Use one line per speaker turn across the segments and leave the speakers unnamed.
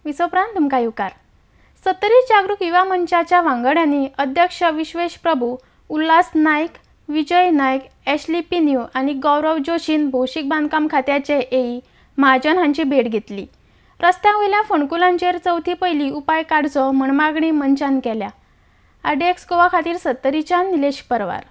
विसोपरांत तुमकां येवकार। सत्तरी जागरूक युवा मंचाच्या वांगड्यांनी अध्यक्ष विश्वेश प्रभू, उल्हास नाईक, विजय नाईक, एशली पिन्यू आणि गौरव जोशीन भौशीक बांदकाम खात्याचे एई महाजन हांची भेट घेतली। रस्त्या वयल्या फोंडकुलांचेर चवथी पयली उपाय काडचो म्हण मागणी मंचान केल्या। आरडीएक्स गोवा खातीर सत्तरीच्यान निलेश परवार।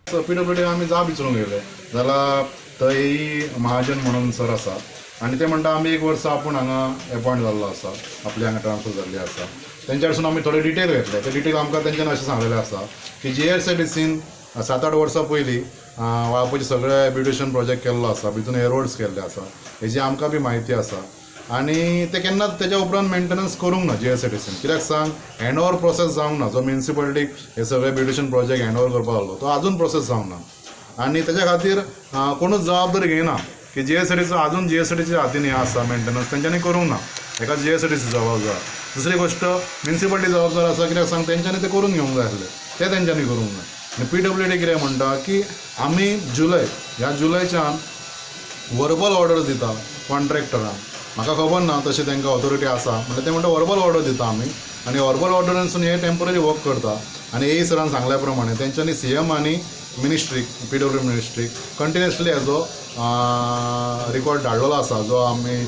पीडब्ल्यूडी आमी जाप विचारूंक गेले जाल्यार थंय महाजन म्हणून सर आसा आनी ते म्हणटा आमी 1 वर्स आपूण हांगा अपॉयंट जाल्लो आसा, आपली हांगा ट्रान्सफर जाल्ली आसा। तेंच्या कडसून आमी थोडे डिटेल घेतले। ते डिटेल आमकां तेंच्यानी अशें सांगलेलें आसा की JRCTCन 7-8 वर्सां पयलीं वाळपयचे सगळे ब्युटिशन प्रोजेक्ट केल्लो आसा, भितून हे रोड्स केल्ले आसा, हेजी आमकां बी म्हायती आसा। आनी ते केन्नाच तेच्या उपरांत मेंटेनन्स करूंक ना JRCTCन। कित्याक सांग, हँडओवर प्रोसेस जावंक ना। जो म्युनिसिपालिटीक हे सगळे ब्युटिशन प्रोजेक्ट हँडओवर करपाक लागलो तो आजून प्रोसेस जावंक ना आनी तेच्या खातीर कोणूच जबाबदारी घेयना की JRCTCचो आजून JRCTCच्या हातीन हें आसा मेंटेनन्स, तेंच्यांनी करूंक ना। हेका JRCTC जबाबदार। दुसरी गोश्ट म्युनिसिपालिटी जबाबदार आसा, कित्याक सांग तेंच्यांनी ते करून घेवंक जाय आसलें, ते तेंच्यांनी करूंक ना। आनी PWD कितें म्हणटा की आमी जुलयच्यान वर्बल ऑर्डर दिता कॉन्ट्रॅक्टरांक। म्हाका खबर ना तशें तांकां ऑथॉरिटी आसा, म्हणल्यार ते म्हणटा वर्बल ऑर्डर दिता आमी आनी वर्बल ऑर्डरांसून हे टेम्पररी वर्क करता। आनी ए सरान सांगल्या प्रमाणे तेंच्यांनी CM आनी मिनिस्ट्रीक PWD मिनिस्ट्रीक कंटिन्युअसली हेजो रिकॉर्ड धाडलेलो आसा, जो आमी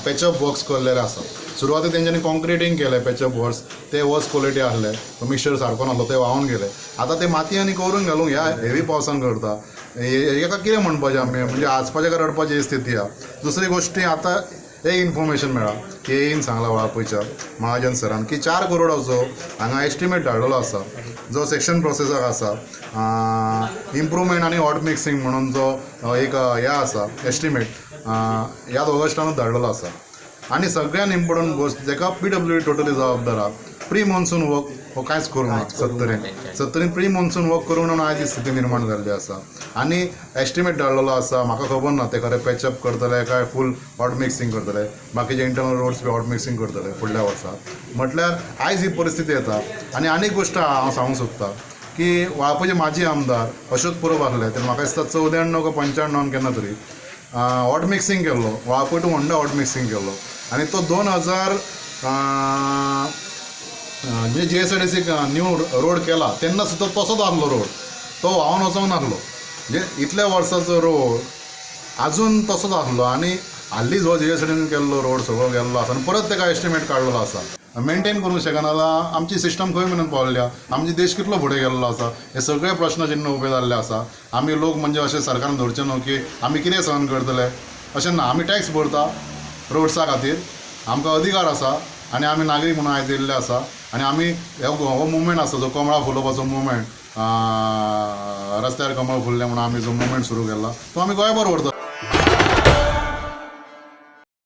पॅचअप वर्क्स केल्लेले आसा। सुरवातेक तेंच्यांनी कॉन्क्रिटींग केलें पॅचअप वर्क्स, ते वर्स क्वॉलिटी आसले, मिक्सचर सारको नासलो, ते व्हांवून गेले। आतां ते माती आनी कवरून घालूंक ह्या हेवी पावसान करता। हेका कितें म्हणपाचें आमी, म्हणजे आजपाचें काय रडपाची स्थिती आहा। दुसरी गोश्टी आतां एक इन्फॉर्मेशन मेळ्ळा की येईन सांगला वाळपयच्या महाजन सरान की 4 करोडाचो हांगा एस्टिमेट धाडलेलो आसा, जो सेक्शन प्रोसेसाक आसा, इम्प्रुवमेंट आनी हॉट मिक्सिंग म्हणून जो एक हें आसा एस्टिमेट ह्याच ऑगस्टानूच धाडलेलो आसा। आनी सगळ्यान इम्पॉर्टंट गोश्ट जेका PWD टोटली जबाबदार आहा, प्री मॉन्सून वर्क हो कांयच करूंक ना। सत्तरीन प्री मॉन्सून वर्क करूंक ना आज ही स्थिती निर्माण जाल्ली आसा। आनी एस्टिमेट धाडलेलो आसा, म्हाका खबर ना ते खरें पॅचअप करतले काय फूल हॉट मिक्सिंग करतले, बाकीचे इंटरनल रोड्स बी हॉट मिक्सिंग करतले फुडल्या वर्साक। म्हटल्यार आयज ही परिस्थिती येता। आनी एक गोश्ट हांव सांगूंक सोदतां की वाळपयचे माजी आमदार अशोक परब आसले, ते म्हाका दिसता 94 काय 95 केन्ना तरी हॉट मिक्सिंग केल्लो, Valpoi to Honda hot mixing केल्लो। आनी तो 2000 म्हणजे JRCTCक न्यू रोड केला तेन्ना सुद्दां तसोच आसलो रोड, तो व्हांवून वचोंक नासलो। म्हणजे इतल्या वर्साचो रोड आजून तसोच आसलो। आनी हाल्ली जो JRCTCन केल्लो रोड सगळो गेल्लो आसा आनी परत ताका एस्टिमेट काडलेलो आसा। मेंटेन करूंक शकना जाल्यार आमची सिस्टम खंय मेरेन पावल्या, आमचे देश कितलो फुडें गेल्लो आसा, हे सगळे प्रश्न चिन्ह उबे जाल्ले आसा। आमी लोक म्हणजे अशें सरकारान धरचें न्हू की आमी कितें सहन करतले, अशें ना। आमी टॅक्स भरता रोड्सा खातीर, आमकां अधिकार आसा आनी आमी नागरीक म्हणून आयज येयल्ले आसा। आनी आमी हो मुवमेंट आसा जो कमळां फुलोवपाचो मुवमेंट, रस्त्यार कमळ फुलले म्हणून आमी जो मुवमेंट सुरू केला तो आमी गोंयभर व्हरता।